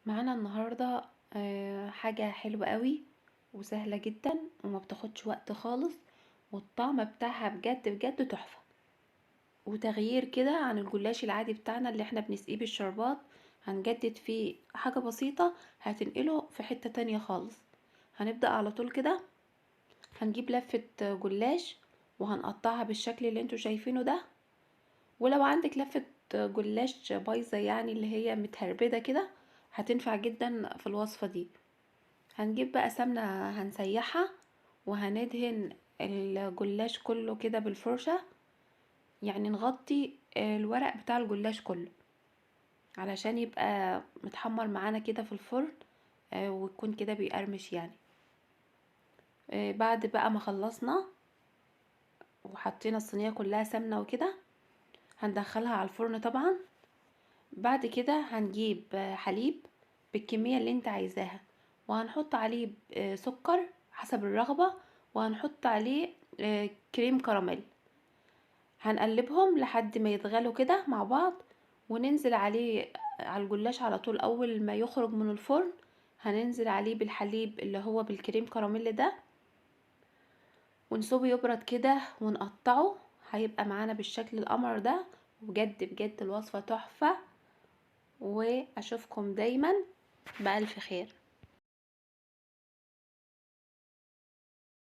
معانا النهاردة حاجة حلوة قوي وسهلة جدا وما بتاخدش وقت خالص، والطعم بتاعها بجد بجد تحفة، وتغيير كده عن الجلاش العادي بتاعنا اللي احنا بنسقيه بالشربات. هنجدد فيه حاجة بسيطة هتنقله في حتة تانية خالص. هنبدأ على طول كده. هنجيب لفة جلاش وهنقطعها بالشكل اللي انتوا شايفينه ده. ولو عندك لفة جلاش بايظة يعني اللي هي متهربدة كده هتنفع جدا في الوصفة دي. هنجيب بقى سمنة هنسيحها وهندهن الجلاش كله كده بالفرشة، يعني نغطي الورق بتاع الجلاش كله علشان يبقى متحمر معانا كده في الفرن، ويكون كده بيقرمش يعني. بعد بقى ما خلصنا وحطينا الصينية كلها سمنة وكده هندخلها على الفرن طبعا. بعد كده هنجيب حليب بالكمية اللي انت عايزاها، وهنحط عليه سكر حسب الرغبة، وهنحط عليه كريم كراميل. هنقلبهم لحد ما يتغلوا كده مع بعض، وننزل عليه على الجلاش على طول اول ما يخرج من الفرن. هننزل عليه بالحليب اللي هو بالكريم كراميل ده، ونسيبه يبرد كده ونقطعه. هيبقى معانا بالشكل القمر ده، وبجد بجد الوصفة تحفة. واشوفكم دايما بألف خير.